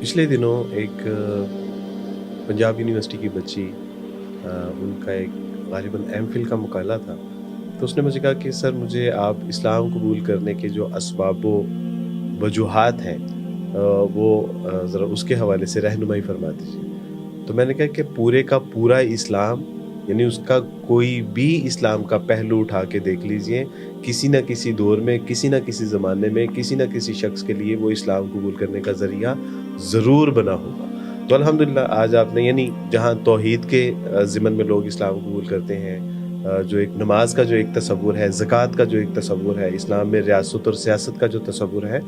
पिछले दिनों एक पंजाब यूनिवर्सिटी की बच्ची उनका एक गालिबन एमफिल का मुकाला था। तो उसने मुझे कहा कि सर मुझे आप इस्लाम कबूल करने के जो असबाब व वजूहात हैं वो ज़रा उसके हवाले से रहनुमाई फरमा दीजिए। तो मैंने कहा कि पूरे का पूरा इस्लाम यानी उसका कोई भी इस्लाम का पहलू उठा के देख लीजिए, किसी न किसी दौर में, किसी न किसी ज़माने में, किसी न किसी शख्स के लिए वो इस्लाम कबूल करने का ज़रिया ज़रूर बना होगा। तो अल्हम्दुलिल्लाह आज आपने यानी जहाँ तौहीद के ज़िमन में लोग इस्लाम कबूल करते हैं, जो एक नमाज का जो एक तसव्वुर है, ज़कात का जो एक तसव्वुर है, इस्लाम में रियासत और सियासत का जो तसव्वुर है,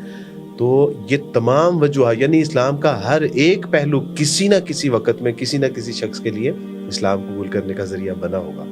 तो ये तमाम वजूह यानी इस्लाम का हर एक पहलू किसी न किसी वक़्त में किसी न किसी शख्स के लिए इस्लाम कबूल करने का ज़रिया बना होगा।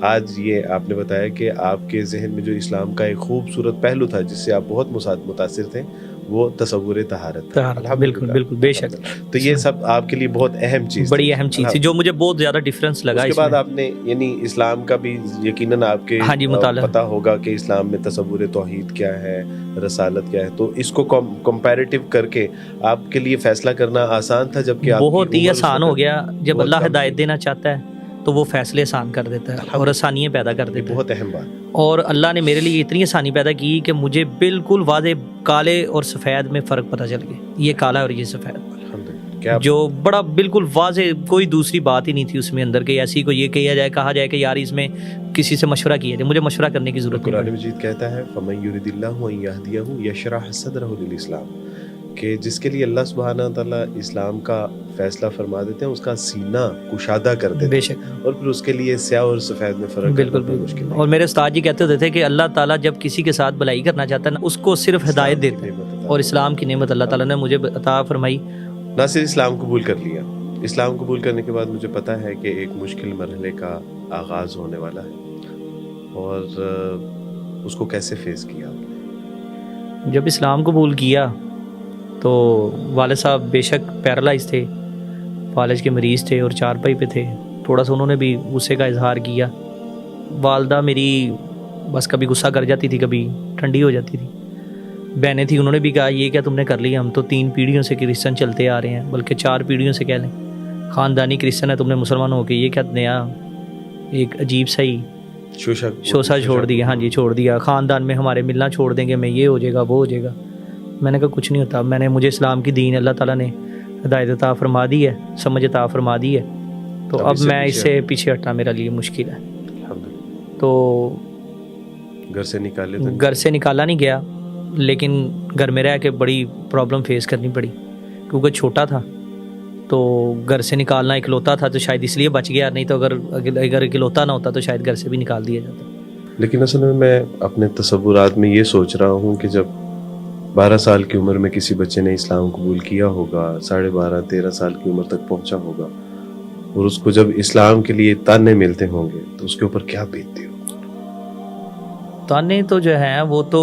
आज ये आपने बताया कि आपके ज़हन में जो इस्लाम का एक खूबसूरत पहलू था जिससे आप बहुत मुतासिर थे, वो तसव्वुर तहारत था। तहारत, बिल्कुल बिल्कुल, बेशक। तो ये सब आपके लिए बहुत अहम चीज़, बड़ी अहम चीज़ थी जो मुझे बहुत ज़्यादा डिफरेंस लगा। उसके बाद आपने यानी इस्लाम का भी यकीनन आपके हाँ जी, मुताला पता होगा कि इस्लाम में तसव्वुर तौहीद क्या है, रसालत क्या है, तो इसको कंपैरेटिव करके आपके लिए फैसला करना आसान था, जबकि बहुत ही आसान हो गया। जब अल्लाह हिदायत देना चाहता है तो वो फैसले आसान कर देता है और आसानियाँ पैदा कर देता है। बहुत अहम बात। और अल्लाह ने मेरे लिए इतनी आसानी पैदा की कि मुझे बिल्कुल वाज़े काले और सफ़ेद में फ़र्क पता चल गया, ये काला और ये सफ़ेद, जो बड़ा बिल्कुल वाज़े, कोई दूसरी बात ही नहीं थी उसमें अंदर के ऐसी कोई ये कहा जाए कि यार इसमें किसी से मशवरा किया जाए। मुझे मशवरा करने की ज़रूरत नहीं। कुरान मजीद कहता है फमन युरिदिल्लाहु अन यहदियहु यशरह सदरहु लिल इस्लाम, कि जिसके लिए अल्लाह सुब्हानहू तआला इस्लाम का फैसला फरमा देते हैं उसका सीना कुशादा कर देते हैं। बेशक। और फिर उसके लिए स्याह और सफ़ेद में फ़र्क बिल्कुल मुश्किल। और मेरे उस्ताद जी कहते होते थे कि अल्लाह ताला जब किसी के साथ भलाई करना चाहता है ना, उसको सिर्फ हिदायत देता है। और इस्लाम की नेमत अल्लाह ताला ने मुझे अता फरमाई। ना सिर्फ इस्लाम कबूल कर लिया, इस्लाम कबूल करने के बाद मुझे पता है कि एक मुश्किल मरहले का आगाज़ होने वाला है, और उसको कैसे फेस किया आपने? जब इस्लाम कबूल किया तो वालिद साहब बेशक पैरालाइज थे, फालज के मरीज़ थे और चारपाई पे थे। थोड़ा सा उन्होंने भी गुस्से का इजहार किया। वालदा मेरी बस कभी गुस्सा कर जाती थी, कभी ठंडी हो जाती थी। बहनें थी, उन्होंने भी कहा ये क्या तुमने कर लिया, हम तो 3 पीढ़ियों से क्रिश्चन चलते आ रहे हैं, बल्कि 4 पीढ़ियों से कह लें, ख़ानदानी क्रिश्चन है, तुमने मुसलमान हो के ये क्या नया एक अजीब सा ही शोषा छोड़ दिया। हाँ जी, छोड़ दिया। ख़ानदान में हमारे मिलना छोड़ देंगे, मैं ये हो जाएगा वो हो जाएगा। मैंने कहा कुछ नहीं होता। मुझे इस्लाम की दीन अल्लाह ताला ने हिदायत अता फरमा दी है, समझ अता फरमा दी है, तो अब मैं इससे पीछे हटना मेरे लिए मुश्किल है। तो घर से निकाला नहीं गया, लेकिन घर में रह के बड़ी प्रॉब्लम फेस करनी पड़ी, क्योंकि छोटा था तो घर से निकालना, इकलौता था तो शायद इसलिए बच गया, नहीं तो अगर इकलौता ना होता तो शायद घर से भी निकाल दिया जाता। लेकिन असल में मैं अपने तसव्वुरात में ये सोच रहा हूँ कि जब 12 साल की उम्र में किसी बच्चे ने इस्लाम कबूल किया होगा, 12.5-13 साल की उम्र तक पहुँचा होगा, और उसको जब इस्लाम के लिए ताने मिलते होंगे तो उसके ऊपर क्या बीतती हो? ताने तो जो हैं वो तो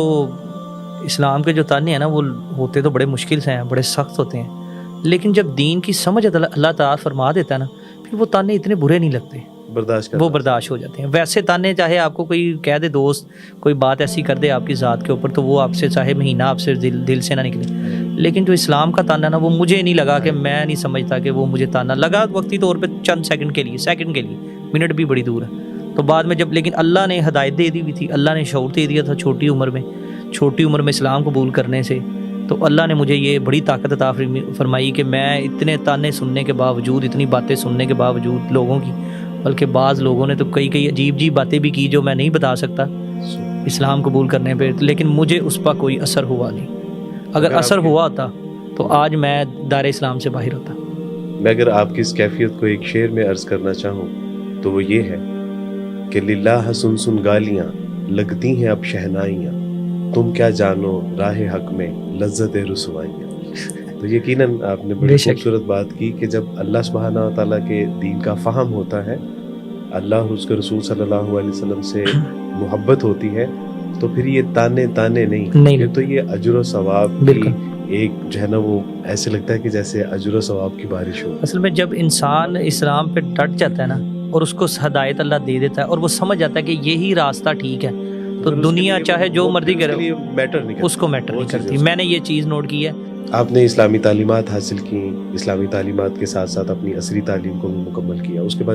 इस्लाम के जो ताने हैं ना, वो होते तो बड़े मुश्किल से हैं, बड़े सख्त होते हैं, लेकिन जब दीन की समझ अल्लाह ताला फरमा देता है ना, फिर वो ताने इतने बुरे नहीं लगते, बर्दाश्त हो जाते हैं। वैसे ताने चाहे आपको कोई कह दे, दोस्त कोई बात ऐसी कर दे आपकी ज़ात के ऊपर, तो वो आपसे चाहे महीना आपसे दिल से ना निकले, लेकिन जो इस्लाम का ताना ना, वो मुझे नहीं लगा कि मैं नहीं समझता कि वो मुझे ताना लगा वक्ती तौर पे चंद सेकंड के लिए, मिनट भी बड़ी दूर है। तो बाद में जब लेकिन अल्लाह ने हिदायत दे दी हुई थी, अल्लाह ने शऊर दे दिया था छोटी उम्र में इस्लाम कबूल करने से, तो अल्लाह ने मुझे ये बड़ी ताकत अता फरमाई कि मैं इतने ताने सुनने के बावजूद, इतनी बातें सुनने के बावजूद लोगों की, बल्कि बाज़ लोगों ने तो कई अजीब बातें भी की जो मैं नहीं बता सकता इस्लाम कबूल करने पे, लेकिन मुझे उस पर कोई असर हुआ नहीं। अगर असर हुआ होता तो आज मैं दायरे इस्लाम से बाहर होता। मैं अगर आपकी इस कैफियत को एक शेर में अर्ज़ करना चाहूँ तो वो ये है कि लिल्लाह सुन सुन गालियाँ लगती हैं अब शहनाइयाँ, तुम क्या जानो राह हक में लज्जत रुसवाइयाँ। तो यकीनन आपने बड़ी खूबसूरत बात की कि जब अल्लाह सुब्हानहू तआला के दीन का फ़हम होता है, अल्लाह और उसके रसूल सल्लल्लाहु अलैहि वसल्लम से मोहब्बत होती है, तो फिर ये ताने नहीं, फिर तो ये अजर व सवाब की एक जो है ना, वो ऐसे लगता है कि जैसे अजर व सवाब की बारिश हो। असल में जब इंसान इस्लाम पे डट जाता है ना, और उसको हिदायत अल्लाह दे देता है और वो समझ जाता है कि यही रास्ता ठीक है, तो दुनिया चाहे जो मर्जी करे उसको मैटर नहीं करती। मैंने ये चीज़ नोट की है آپ نے اسلامی تعلیمات حاصل کیں، اسلامی تعلیمات کے ساتھ ساتھ اپنی عصری تعلیم کو بھی مکمل کیا، اس کے بعد